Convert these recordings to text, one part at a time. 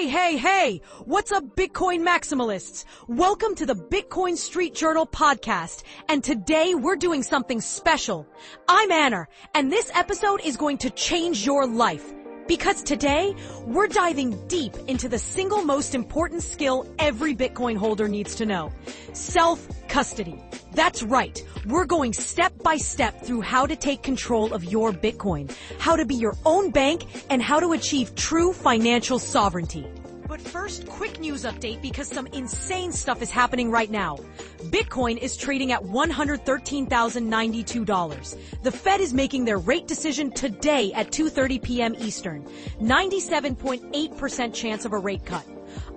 Hey! What's up, Bitcoin maximalists? Welcome to the Bitcoin Street Journal podcast, and today we're doing something special. I'm Anna, and this episode is going to change your life. Because today, we're diving deep into the single most important skill every Bitcoin holder needs to know. Self-custody. That's right. We're going step by step through how to take control of your Bitcoin, how to be your own bank, and how to achieve true financial sovereignty. But first, quick news update because some insane stuff is happening right now. Bitcoin is trading at $113,092. The Fed is making their rate decision today at 2:30 p.m. Eastern. 97.8% chance of a rate cut.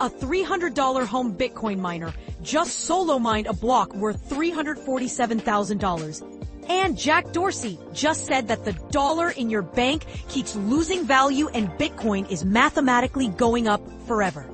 A $300 home Bitcoin miner just solo mined a block worth $347,000. And Jack Dorsey just said that the dollar in your bank keeps losing value and Bitcoin is mathematically going up forever.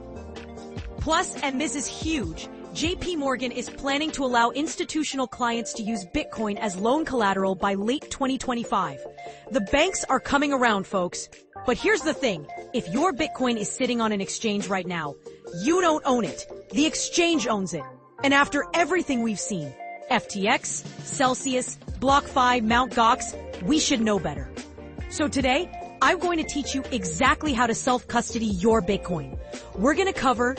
Plus, and this is huge, JP Morgan is planning to allow institutional clients to use Bitcoin as loan collateral by late 2025. The banks are coming around, folks. But here's the thing. If your Bitcoin is sitting on an exchange right now, you don't own it. The exchange owns it. And after everything we've seen, FTX, Celsius, BlockFi, Mt. Gox, we should know better. So today, I'm going to teach you exactly how to self-custody your Bitcoin. We're going to cover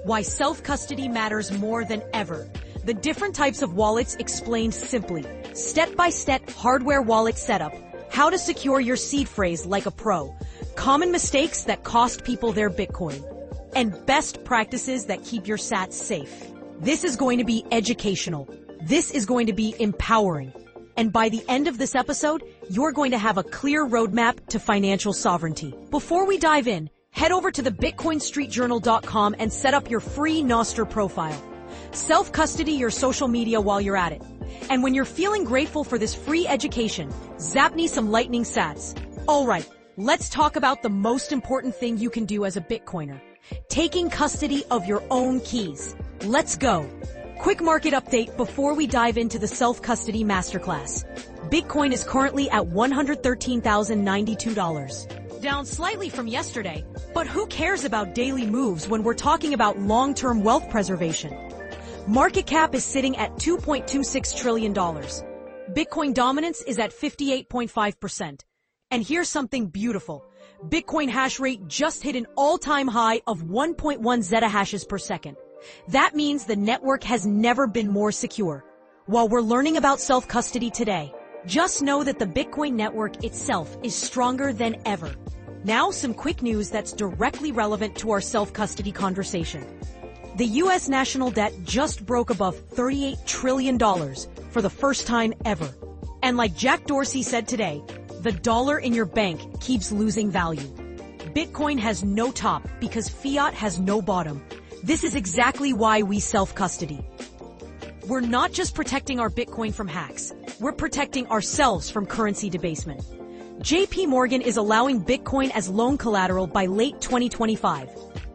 why self-custody matters more than ever, the different types of wallets explained simply, step-by-step hardware wallet setup, how to secure your seed phrase like a pro, common mistakes that cost people their Bitcoin, and best practices that keep your sats safe. This is going to be educational. This is going to be empowering. And by the end of this episode, you're going to have a clear roadmap to financial sovereignty. Before we dive in, head over to the bitcoinstreetjournal.com and set up your free Nostr profile. Self-custody your social media while you're at it. And when you're feeling grateful for this free education, zap me some lightning sats. All right, let's talk about the most important thing you can do as a Bitcoiner. Taking custody of your own keys. Let's go. Quick market update before we dive into the self-custody masterclass. Bitcoin is currently at $113,092. Down slightly from yesterday, but who cares about daily moves when we're talking about long-term wealth preservation? Market cap is sitting at $2.26 trillion. Bitcoin dominance is at 58.5%. And here's something beautiful. Bitcoin hash rate just hit an all-time high of 1.1 zettahashes per second. That means the network has never been more secure. While we're learning about self-custody today, just know that the Bitcoin network itself is stronger than ever. Now, some quick news that's directly relevant to our self-custody conversation. The U.S. national debt just broke above $38 trillion for the first time ever. And like Jack Dorsey said today, the dollar in your bank keeps losing value. Bitcoin has no top because fiat has no bottom. This is exactly why we self-custody. We're not just protecting our Bitcoin from hacks. We're protecting ourselves from currency debasement. JP Morgan is allowing Bitcoin as loan collateral by late 2025.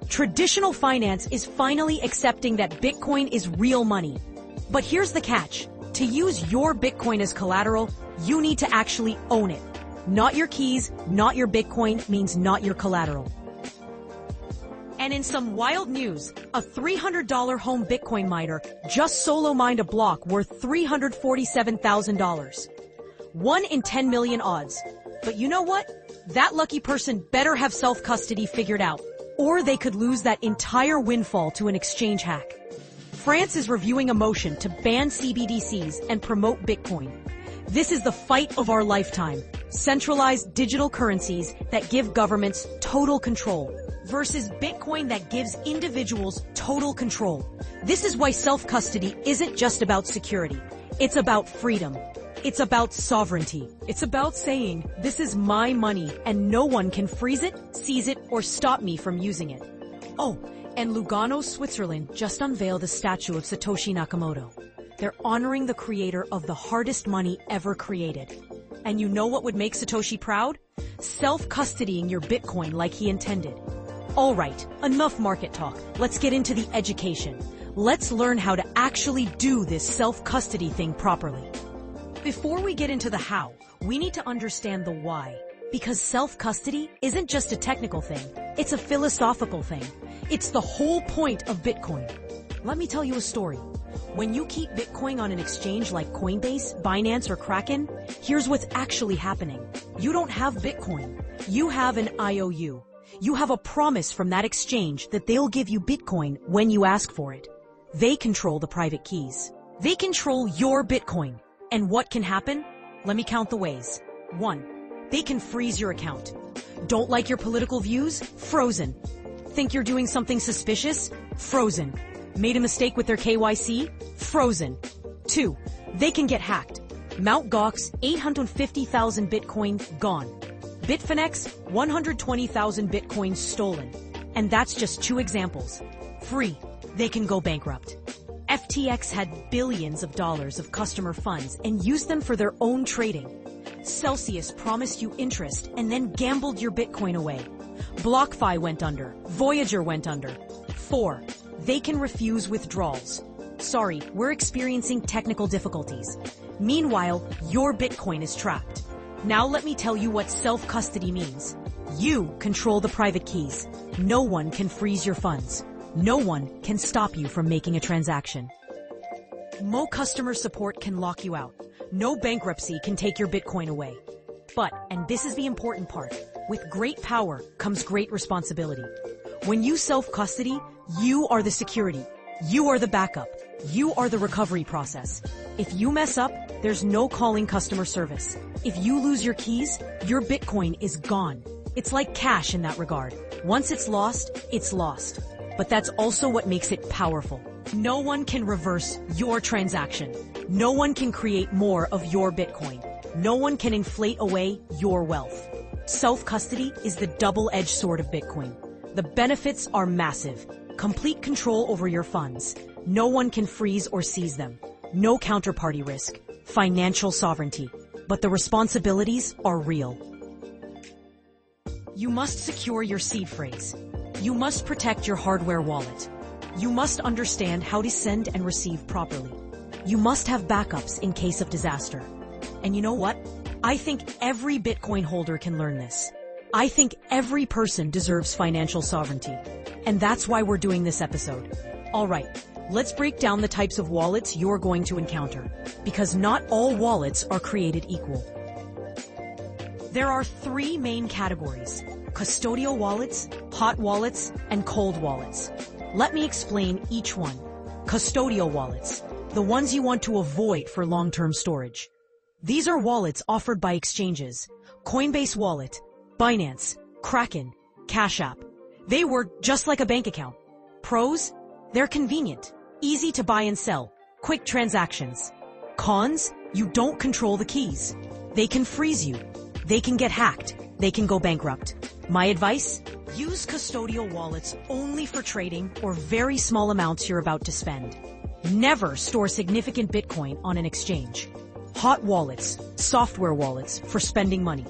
Traditional finance is finally accepting that Bitcoin is real money. But here's the catch. To use your Bitcoin as collateral, you need to actually own it. Not your keys, not your Bitcoin means not your collateral. And in some wild news, a $300 home Bitcoin miner just solo mined a block worth $347,000. 1 in 10 million odds. But you know what? That lucky person better have self-custody figured out, or they could lose that entire windfall to an exchange hack. France is reviewing a motion to ban CBDCs and promote Bitcoin. This is the fight of our lifetime. Centralized digital currencies that give governments total control versus Bitcoin that gives individuals total control. This is why self-custody isn't just about security. It's about freedom. It's about sovereignty. It's about saying, this is my money and no one can freeze it, seize it, or stop me from using it. Oh, and Lugano, Switzerland just unveiled a statue of Satoshi Nakamoto. They're honoring the creator of the hardest money ever created. And you know what would make Satoshi proud? Self-custodying your Bitcoin like he intended. All right, enough market talk. Let's get into the education. Let's learn how to actually do this self-custody thing properly. Before we get into the how, we need to understand the why. Because self-custody isn't just a technical thing, it's a philosophical thing. It's the whole point of Bitcoin. Let me tell you a story. When you keep Bitcoin on an exchange like Coinbase, Binance, or Kraken, here's what's actually happening. You don't have Bitcoin. You have an IOU. You have a promise from that exchange that they'll give you Bitcoin when you ask for it. They control the private keys. They control your Bitcoin. And what can happen? Let me count the ways. 1. They can freeze your account. Don't like your political views? Frozen. Think you're doing something suspicious? Frozen. Made a mistake with their KYC? Frozen. 2. They can get hacked. Mt. Gox, 850,000 Bitcoin gone. Bitfinex, 120,000 Bitcoin stolen. And that's just 2 examples. 3. They can go bankrupt. FTX had billions of dollars of customer funds and used them for their own trading. Celsius promised you interest and then gambled your Bitcoin away. BlockFi went under. Voyager went under. 4. They can refuse withdrawals. Sorry, we're experiencing technical difficulties. Meanwhile, your Bitcoin is trapped. Now let me tell you what self-custody means. You control the private keys. No one can freeze your funds. No one can stop you from making a transaction. No customer support can lock you out. No bankruptcy can take your Bitcoin away. But, and this is the important part, with great power comes great responsibility. When you self-custody, you are the security. You are the backup. You are the recovery process. If you mess up, there's no calling customer service. If you lose your keys, your Bitcoin is gone. It's like cash in that regard. Once it's lost, it's lost. But that's also what makes it powerful. No one can reverse your transaction. No one can create more of your Bitcoin. No one can inflate away your wealth. Self-custody is the double-edged sword of Bitcoin. The benefits are massive. Complete control over your funds. No one can freeze or seize them. No counterparty risk. Financial sovereignty. But the responsibilities are real. You must secure your seed phrase. You must protect your hardware wallet. You must understand how to send and receive properly. You must have backups in case of disaster. And you know what? I think every Bitcoin holder can learn this. I think every person deserves financial sovereignty. And that's why we're doing this episode. All right, let's break down the types of wallets you're going to encounter. Because not all wallets are created equal. There are 3 main categories: custodial wallets, hot wallets, and cold wallets. Let me explain each one. Custodial wallets, the ones you want to avoid for long-term storage. These are wallets offered by exchanges: Coinbase Wallet, Binance, Kraken, Cash App. They work just like a bank account. Pros? They're convenient, easy to buy and sell, quick transactions. Cons? You don't control the keys. They can freeze you. They can get hacked. They can go bankrupt. My advice? Use custodial wallets only for trading or very small amounts you're about to spend. Never store significant Bitcoin on an exchange. Hot wallets, software wallets for spending money.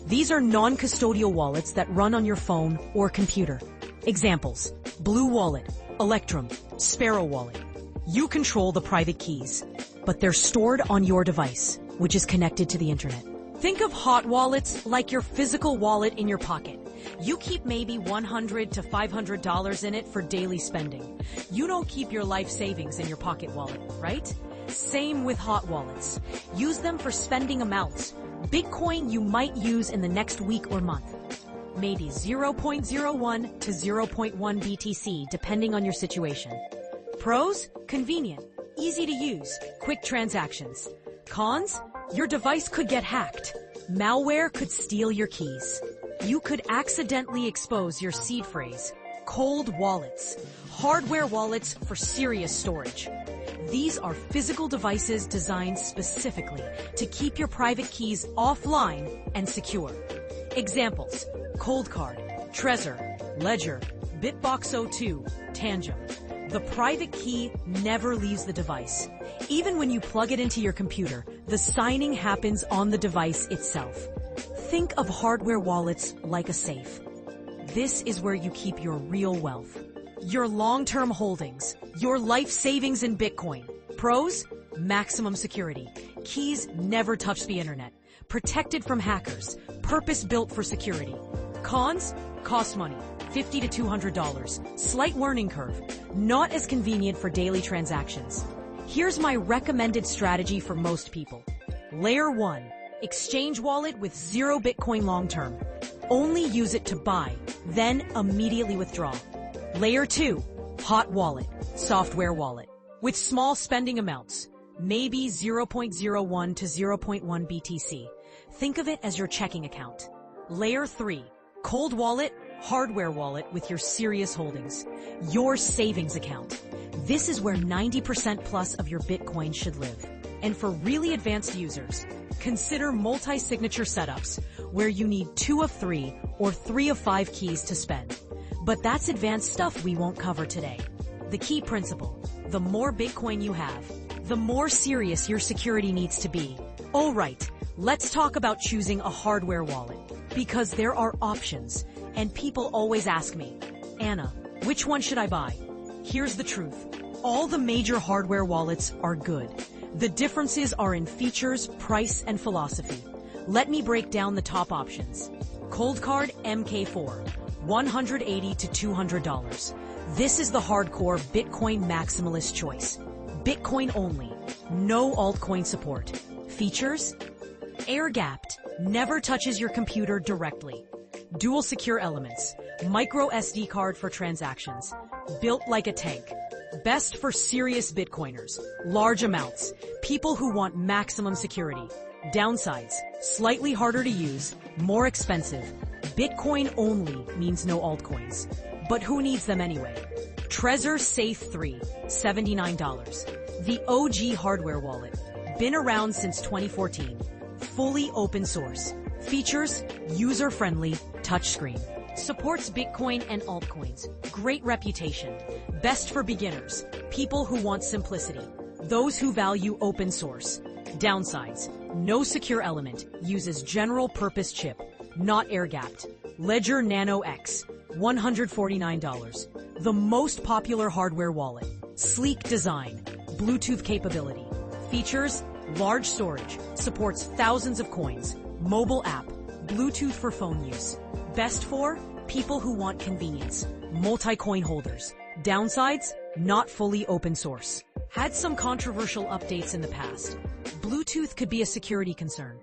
These are non-custodial wallets that run on your phone or computer. Examples: Blue Wallet, Electrum, Sparrow Wallet. You control the private keys, but they're stored on your device, which is connected to the internet. Think of hot wallets like your physical wallet in your pocket. You keep maybe $100 to $500 in it for daily spending. You don't keep your life savings in your pocket wallet, right? Same with hot wallets. Use them for spending amounts. Bitcoin you might use in the next week or month. Maybe 0.01 to 0.1 BTC depending on your situation. Pros? Convenient, easy to use, quick transactions. Cons? Your device could get hacked. Malware could steal your keys. You could accidentally expose your seed phrase. Cold wallets. Hardware wallets for serious storage. These are physical devices designed specifically to keep your private keys offline and secure. Examples: Cold Card, Trezor, Ledger, Bitbox02, Tangent. The private key never leaves the device. Even when you plug it into your computer, the signing happens on the device itself. Think of hardware wallets like a safe. This is where you keep your real wealth. Your long-term holdings, your life savings in Bitcoin. Pros? Maximum security. Keys never touch the internet. protected from hackers, purpose-built for security. Cons? Cost money, $50 to $200. Slight learning curve, not as convenient for daily transactions. Here's my recommended strategy for most people. Layer 1, exchange wallet with 0 Bitcoin long-term. Only use it to buy, then immediately withdraw. Layer 2, hot wallet, software wallet, with small spending amounts, maybe 0.01 to 0.1 BTC. Think of it as your checking account. Layer 3, cold wallet, hardware wallet with your serious holdings, your savings account. This is where 90% plus of your Bitcoin should live. And for really advanced users, consider multi-signature setups where you need 2 of 3 or 3 of 5 keys to spend. But that's advanced stuff we won't cover today. The key principle: the more Bitcoin you have, the more serious your security needs to be. All right, let's talk about choosing a hardware wallet, because there are options, and people always ask me, Anna, which one should I buy? Here's the truth. All the major hardware wallets are good. The differences are in features, price, and philosophy. Let me break down the top options. Cold Card MK4, $180 to $200. This is the hardcore Bitcoin maximalist choice. Bitcoin only, no altcoin support. Features? Air-gapped, never touches your computer directly. Dual secure elements, micro SD card for transactions. Built like a tank. Best for serious Bitcoiners, large amounts, people who want maximum security. Downsides, slightly harder to use, more expensive. Bitcoin only means no altcoins. But who needs them anyway? Trezor Safe 3, $79. The OG hardware wallet. Been around since 2014. Fully open source. Features, user-friendly, touchscreen. Supports Bitcoin and altcoins. Great reputation. Best for beginners, people who want simplicity, those who value open source. Downsides, no secure element, uses general purpose chip, not air-gapped. Ledger Nano X, $149. The most popular hardware wallet. Sleek design, Bluetooth capability. Features, large storage, supports thousands of coins, mobile app, Bluetooth for phone use. Best for people who want convenience, multi-coin holders. Downsides, not fully open source. Had some controversial updates in the past. Bluetooth could be a security concern.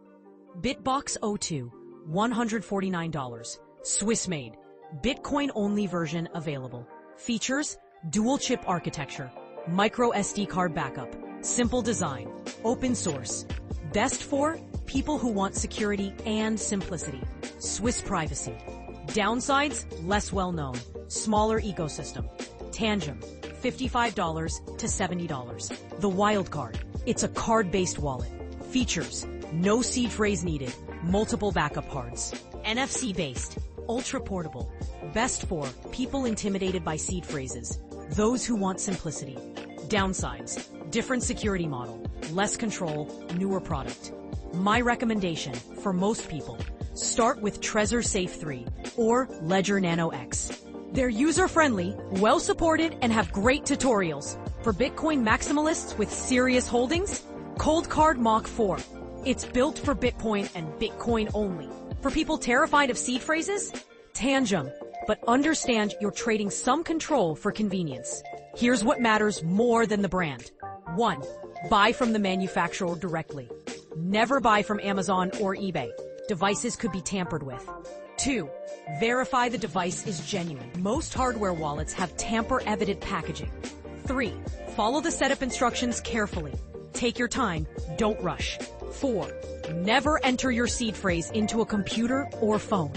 Bitbox O2, $149. Swiss-made. Bitcoin-only version available. Features, dual-chip architecture, micro SD card backup, simple design, open source. Best for people who want security and simplicity. Swiss privacy. Downsides, less well-known, smaller ecosystem. Tangem, $55 to $70. The Wildcard, it's a card-based wallet. Features, no seed phrase needed, multiple backup cards. NFC-based, ultra-portable. Best for people intimidated by seed phrases, those who want simplicity. Downsides, different security model, less control, newer product. My recommendation for most people, start with Trezor Safe 3 or Ledger Nano X. They're user-friendly, well-supported, and have great tutorials. For Bitcoin maximalists with serious holdings, Cold Card Mach 4. It's built for Bitcoin and Bitcoin only. For people terrified of seed phrases, Tangem. But understand you're trading some control for convenience. Here's what matters more than the brand. 1. Buy from the manufacturer directly. Never buy from Amazon or eBay. Devices could be tampered with. 2. Verify the device is genuine. Most hardware wallets have tamper-evident packaging. 3. Follow the setup instructions carefully. Take your time, don't rush. 4. Never enter your seed phrase into a computer or phone.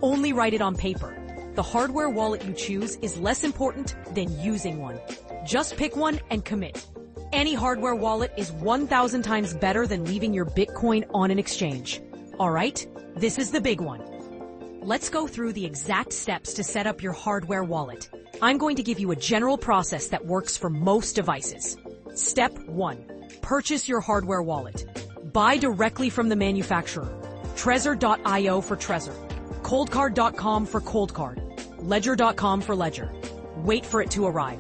Only write it on paper. The hardware wallet you choose is less important than using one. Just pick one and commit. Any hardware wallet is 1,000 times better than leaving your Bitcoin on an exchange. All right, this is the big one. Let's go through the exact steps to set up your hardware wallet. I'm going to give you a general process that works for most devices. Step 1. Purchase your hardware wallet. Buy directly from the manufacturer. Trezor.io for Trezor. Coldcard.com for Coldcard. Ledger.com for Ledger. Wait for it to arrive.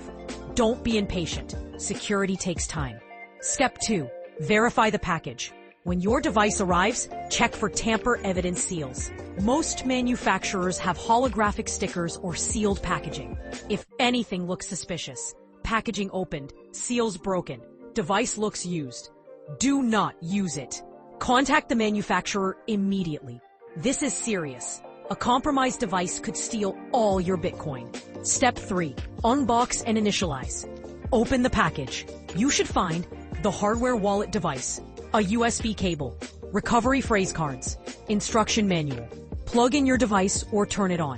Don't be impatient. Security takes time. Step 2. Verify the package. When your device arrives, check for tamper-evident seals. Most manufacturers have holographic stickers or sealed packaging. If anything looks suspicious, packaging opened, seals broken, device looks used, do not use it. Contact the manufacturer immediately. This is serious. A compromised device could steal all your Bitcoin. Step 3. Unbox and initialize. Open the package. You should find the hardware wallet device, a USB cable, recovery phrase cards, instruction manual. Plug in your device or turn it on.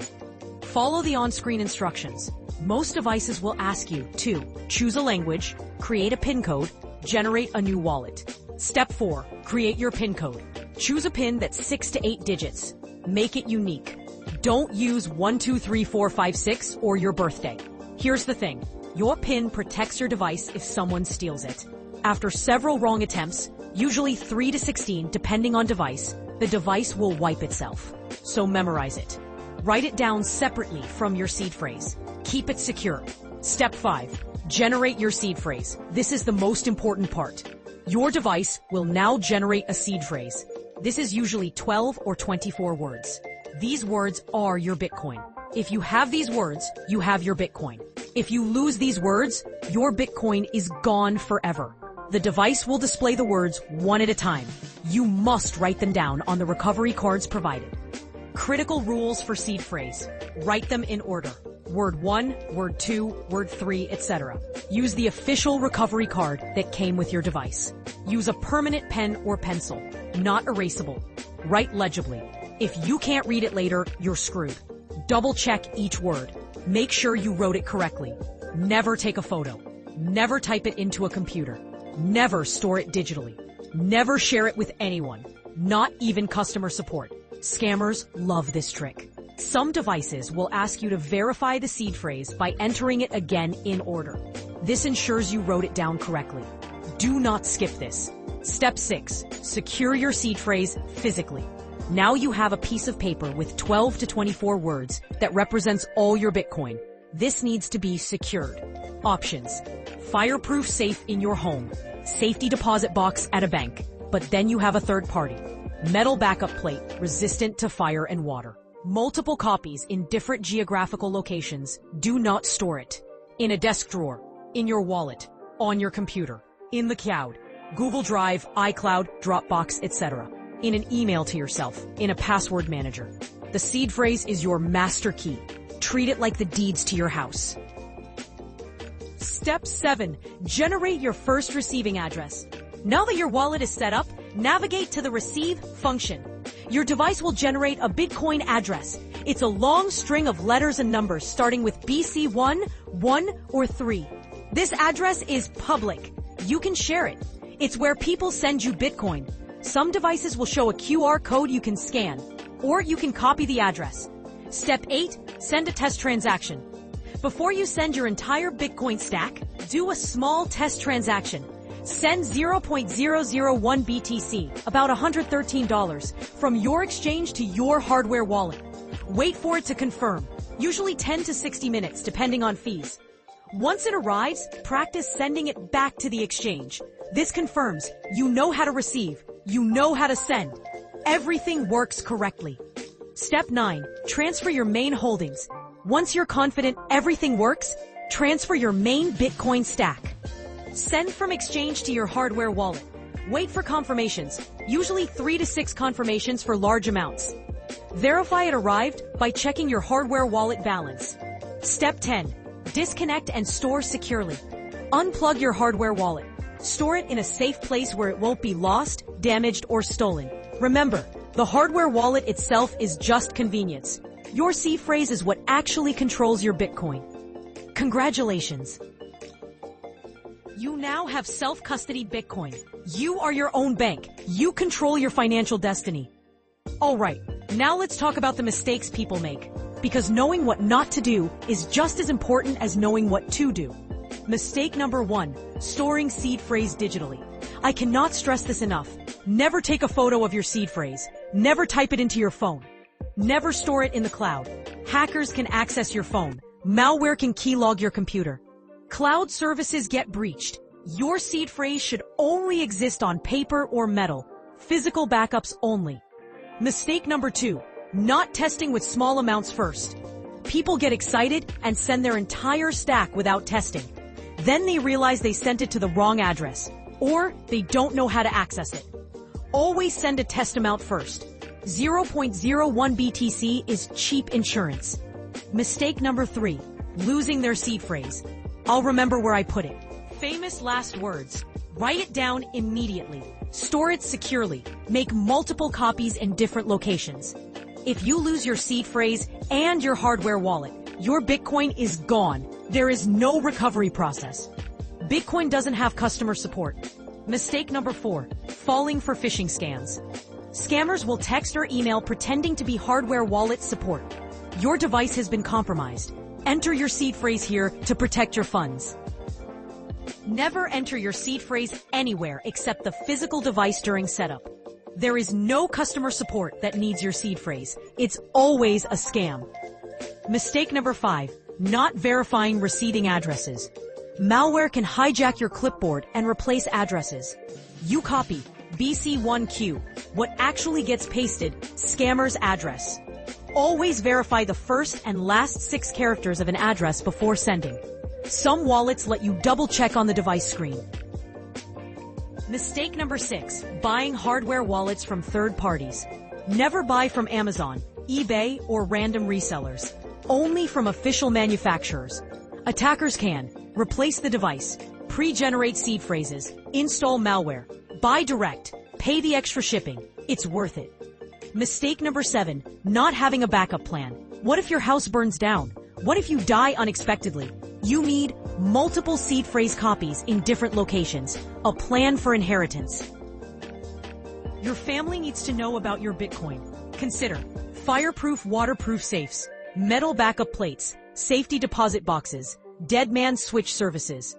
Follow the on-screen instructions. Most devices will ask you to choose a language, create a PIN code, generate a new wallet. Step 4. Create your PIN code. Choose a PIN that's 6 to 8 digits. Make it unique. Don't use 1, 2, 3, 4, 5, 6 or your birthday. Here's the thing. Your PIN protects your device if someone steals it. After several wrong attempts, usually 3 to 16 depending on device, the device will wipe itself. So memorize it. Write it down separately from your seed phrase. Keep it secure. Step 5. Generate your seed phrase. This is the most important part. Your device will now generate a seed phrase. This is usually 12 or 24 words. These words are your Bitcoin. If you have these words, you have your Bitcoin. If you lose these words, your Bitcoin is gone forever. The device will display the words one at a time. You must write them down on the recovery cards provided. Critical rules for seed phrase. Write them in order. Word 1, word 2, word 3, etc. Use the official recovery card that came with your device. Use a permanent pen or pencil, not erasable. Write legibly. If you can't read it later, you're screwed. Double check each word. Make sure you wrote it correctly. Never take a photo. Never type it into a computer. Never store it digitally. Never share it with anyone, not even customer support. Scammers love this trick. Some devices will ask you to verify the seed phrase by entering it again in order. This ensures you wrote it down correctly. Do not skip this. Step 6. Secure your seed phrase physically. Now you have a piece of paper with 12 to 24 words that represents all your Bitcoin. This needs to be secured. Options. Fireproof safe in your home. Safety deposit box at a bank. But then you have a third party. Metal backup plate resistant to fire and water. Multiple copies in different geographical locations. Do not store it. In a desk drawer, in your wallet, on your computer, in the cloud, Google Drive, iCloud, Dropbox, etc. In an email to yourself, in a password manager. The seed phrase is your master key. Treat it like the deeds to your house. Step 7. Generate your first receiving address. Now that your wallet is set up, navigate to the Receive function. Your device will generate a Bitcoin address. It's a long string of letters and numbers starting with BC1, 1, or 3. This address is public. You can share it. It's where people send you Bitcoin. Some devices will show a QR code you can scan, or you can copy the address. Step 8. Send a test transaction. Before you send your entire Bitcoin stack, do a small test transaction. Send 0.001 BTC, about $113, from your exchange to your hardware wallet. Wait for it to confirm, usually 10 to 60 minutes, depending on fees. Once it arrives, practice sending it back to the exchange. This confirms you know how to receive, you know how to send. Everything works correctly. Step 9. Transfer your main holdings. Once you're confident everything works, transfer your main Bitcoin stack. Send from exchange to your hardware wallet. Wait for confirmations, usually 3 to 6 confirmations for large amounts. Verify it arrived by checking your hardware wallet balance. Step 10. Disconnect and store securely. Unplug your hardware wallet. Store it in a safe place where it won't be lost, damaged, or stolen. Remember, the hardware wallet itself is just convenience. Your seed phrase is what actually controls your Bitcoin. Congratulations. You now have self-custodied Bitcoin. You are your own bank. You control your financial destiny. Alright, now let's talk about the mistakes people make. Because knowing what not to do is just as important as knowing what to do. Mistake number 1, storing seed phrase digitally. I cannot stress this enough. Never take a photo of your seed phrase. Never type it into your phone. Never store it in the cloud. Hackers can access your phone. Malware can keylog your computer. Cloud services get breached. Your seed phrase should only exist on paper or metal. Physical backups only. Mistake number 2, not testing with small amounts first. People get excited and send their entire stack without testing. Then they realize they sent it to the wrong address, or they don't know how to access it. Always send a test amount first. 0.01 BTC is cheap insurance. Mistake number 3, losing their seed phrase. I'll remember where I put it. Famous last words. Write it down immediately. Store it securely. Make multiple copies in different locations. If you lose your seed phrase and your hardware wallet, your Bitcoin is gone. There is no recovery process. Bitcoin doesn't have customer support. Mistake number 4, falling for phishing scams. Scammers will text or email pretending to be hardware wallet support. Your device has been compromised. Enter your seed phrase here to protect your funds. Never enter your seed phrase anywhere except the physical device during setup. There is no customer support that needs your seed phrase. It's always a scam. Mistake number 5, not verifying receiving addresses. Malware can hijack your clipboard and replace addresses. You copy BC1Q. What actually gets pasted, scammer's address. Always verify the first and last 6 characters of an address before sending. Some wallets let you double-check on the device screen. Mistake number 6, buying hardware wallets from third parties. Never buy from Amazon, eBay, or random resellers. Only from official manufacturers. Attackers can replace the device, pre-generate seed phrases, install malware, buy direct, pay the extra shipping. It's worth it. Mistake number 7, not having a backup plan. What if your house burns down? What if you die unexpectedly? You need multiple seed phrase copies in different locations, a plan for inheritance. Your family needs to know about your Bitcoin. Consider fireproof, waterproof safes, metal backup plates, safety deposit boxes, dead man switch services.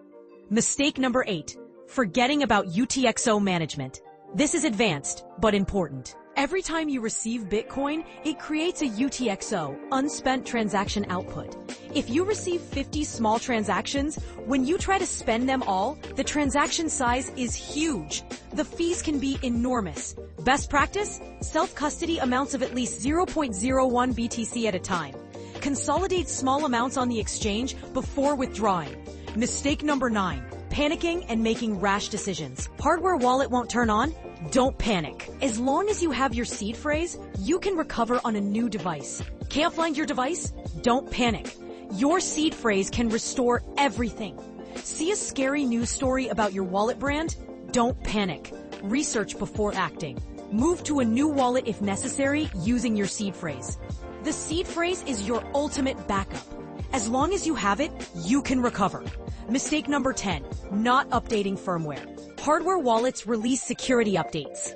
Mistake number 8, forgetting about UTXO management. This is advanced, but important. Every time you receive Bitcoin, it creates a UTXO, unspent transaction output. If you receive 50 small transactions, when you try to spend them all, the transaction size is huge. The fees can be enormous. Best practice? Self-custody amounts of at least 0.01 BTC at a time. Consolidate small amounts on the exchange before withdrawing. Mistake number 9, panicking and making rash decisions. Hardware wallet won't turn on? Don't panic. As long as you have your seed phrase, you can recover on a new device. Can't find your device? Don't panic. Your seed phrase can restore everything. See a scary news story about your wallet brand? Don't panic. Research before acting. Move to a new wallet if necessary using your seed phrase. The seed phrase is your ultimate backup. As long as you have it, you can recover. Mistake number 10, not updating firmware. Hardware wallets release security updates.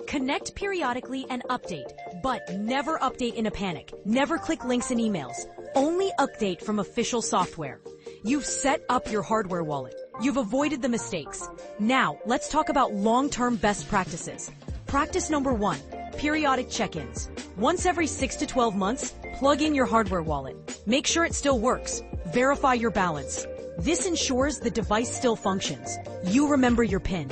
Connect periodically and update, but never update in a panic. Never click links in emails. Only update from official software. You've set up your hardware wallet. You've avoided the mistakes. Now, let's talk about long-term best practices. Practice number 1, periodic check-ins. Once every 6 to 12 months, plug in your hardware wallet. Make sure it still works. Verify your balance. This ensures the device still functions. You remember your PIN.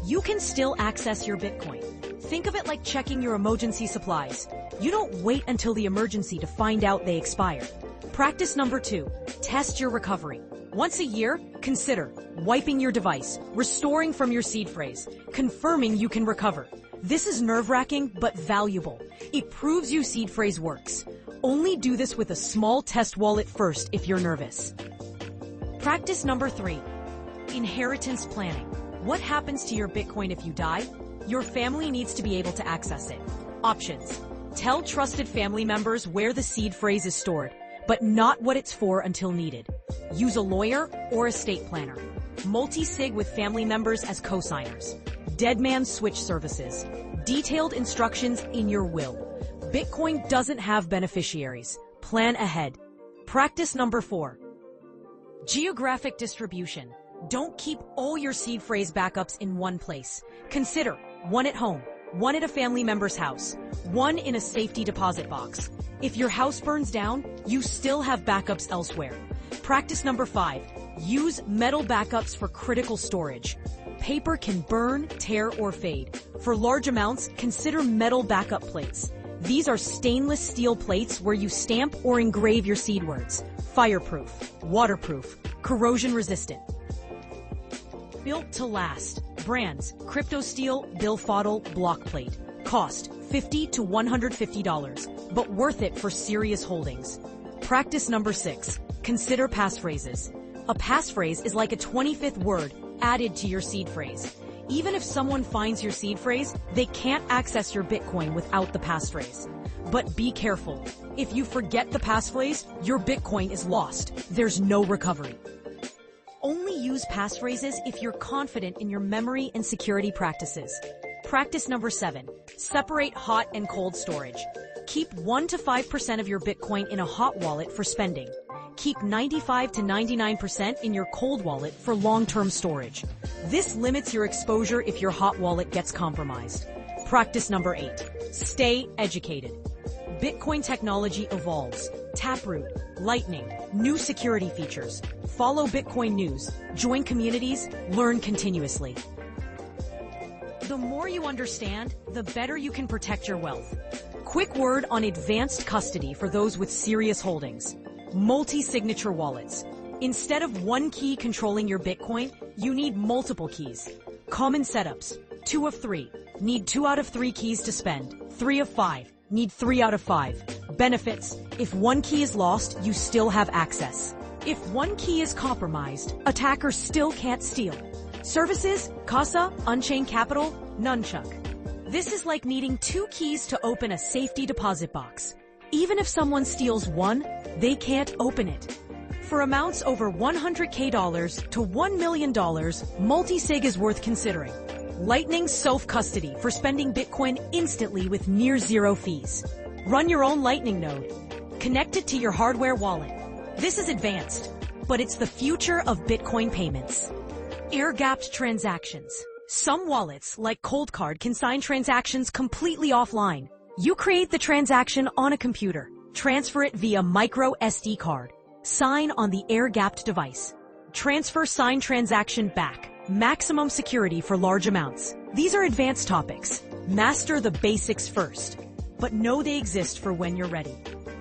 You can still access your Bitcoin. Think of it like checking your emergency supplies. You don't wait until the emergency to find out they expired. Practice number 2, test your recovery. Once a year, consider wiping your device, restoring from your seed phrase, confirming you can recover. This is nerve-wracking but valuable. It proves your seed phrase works. Only do this with a small test wallet first if you're nervous. Practice number 3, inheritance planning. What happens to your Bitcoin if you die? Your family needs to be able to access it. Options. Tell trusted family members where the seed phrase is stored, but not what it's for until needed. Use a lawyer or estate planner. Multi-sig with family members as co-signers. Dead man switch services. Detailed instructions in your will. Bitcoin doesn't have beneficiaries. Plan ahead. Practice number 4. Geographic distribution. Don't keep all your seed phrase backups in one place. Consider one at home, one at a family member's house, one in a safety deposit box. If your house burns down, you still have backups elsewhere. Practice number 5. Use metal backups for critical storage. Paper can burn, tear, or fade. For large amounts, consider metal backup plates. These are stainless steel plates where you stamp or engrave your seed words. Fireproof, waterproof, corrosion resistant. Built to last. Brands: CryptoSteel, Bilfodl, Blockplate. Cost: $50 to $150, but worth it for serious holdings. Practice number 6. Consider passphrases. A passphrase is like a 25th word added to your seed phrase. Even if someone finds your seed phrase, they can't access your Bitcoin without the passphrase. But be careful. If you forget the passphrase, your Bitcoin is lost. There's no recovery. Only use passphrases if you're confident in your memory and security practices. Practice number 7. Separate hot and cold storage. Keep 1 to 5% of your Bitcoin in a hot wallet for spending. Keep 95 to 99% in your cold wallet for long-term storage. This limits your exposure if your hot wallet gets compromised. Practice number 8. Stay educated. Bitcoin technology evolves. Taproot, Lightning, new security features. Follow Bitcoin news, join communities, learn continuously. The more you understand, the better you can protect your wealth. Quick word on advanced custody for those with serious holdings. Multi-signature wallets. Instead of one key controlling your Bitcoin, you need multiple keys. Common setups: 2 of 3. Need 2 out of 3 keys to spend. 3 of 5. Need 3 out of 5. Benefits: if one key is lost, you still have access. If one key is compromised, attackers still can't steal. Services: Casa, Unchained Capital, Nunchuck. This is like needing 2 keys to open a safety deposit box. Even if someone steals one, they can't open it. For amounts over $100K to $1 million, multi-sig is worth considering. Lightning self-custody for spending Bitcoin instantly with near zero fees. Run your own Lightning node. Connect it to your hardware wallet. This is advanced, but it's the future of Bitcoin payments. Air-gapped transactions. Some wallets, like Coldcard, can sign transactions completely offline. You create the transaction on a computer, transfer it via micro SD card, sign on the air-gapped device. Transfer signed transaction back. Maximum security for large amounts. These are advanced topics. Master the basics first, but know they exist for when you're ready.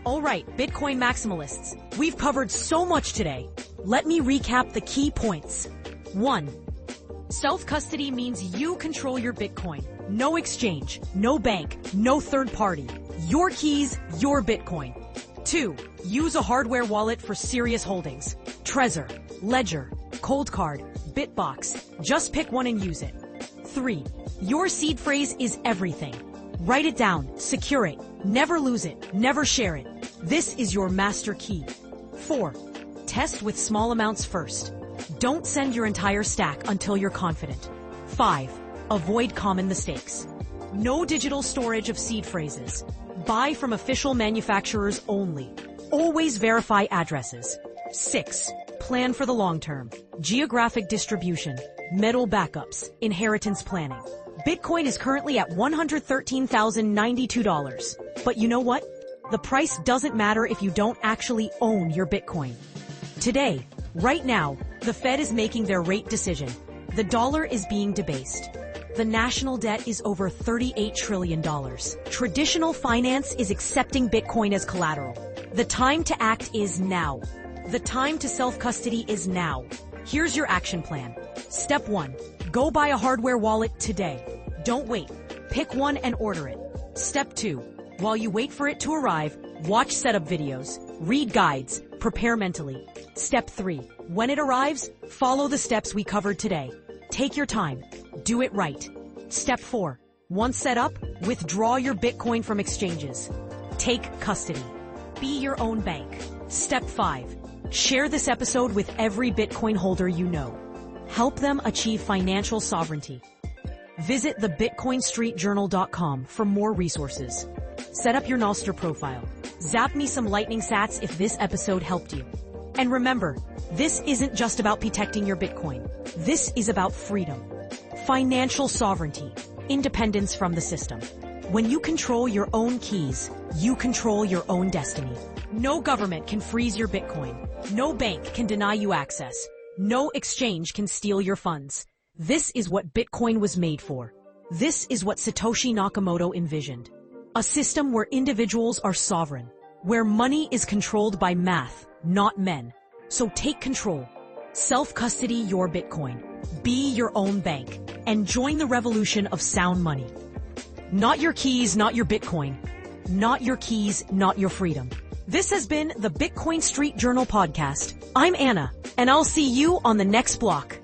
All right, Bitcoin maximalists, we've covered so much today. Let me recap the key points. 1. Self-custody means you control your Bitcoin. No exchange, no bank, no third party. Your keys, your Bitcoin. 2. Use a hardware wallet for serious holdings. Trezor, Ledger, Coldcard, Bitbox. Just pick one and use it. 3. Your seed phrase is everything. Write it down, secure it, never lose it, never share it. This is your master key. 4. Test with small amounts first. Don't send your entire stack until you're confident. 5. Avoid common mistakes. No digital storage of seed phrases. Buy from official manufacturers only. Always verify addresses. 6. Plan for the long term. Geographic distribution, metal backups, inheritance planning. Bitcoin is currently at $113,092. But you know what? The price doesn't matter if you don't actually own your Bitcoin. Today, right now, the Fed is making their rate decision. The dollar is being debased. The national debt is over $38 trillion. Traditional finance is accepting Bitcoin as collateral. The time to act is now. The time to self-custody is now. Here's your action plan. Step 1. Go buy a hardware wallet today. Don't wait. Pick one and order it. Step 2. While you wait for it to arrive, watch setup videos, read guides, prepare mentally. Step 3. When it arrives, follow the steps we covered today. Take your time. Do it right. Step 4. Once set up, withdraw your Bitcoin from exchanges. Take custody. Be your own bank. Step 5. Share this episode with every Bitcoin holder you know. Help them achieve financial sovereignty. Visit thebitcoinstreetjournal.com for more resources. Set up your Nostr profile. Zap me some lightning sats if this episode helped you. And remember, this isn't just about protecting your Bitcoin. This is about freedom, financial sovereignty, independence from the system. When you control your own keys, you control your own destiny. No government can freeze your Bitcoin. No bank can deny you access. No exchange can steal your funds. This is what Bitcoin was made for. This is what Satoshi Nakamoto envisioned. A system where individuals are sovereign, where money is controlled by math, not men. So take control. Self-custody your Bitcoin. Be your own bank. And join the revolution of sound money. Not your keys, not your Bitcoin. Not your keys, not your freedom. This has been the Bitcoin Street Journal podcast. I'm Anna, and I'll see you on the next block.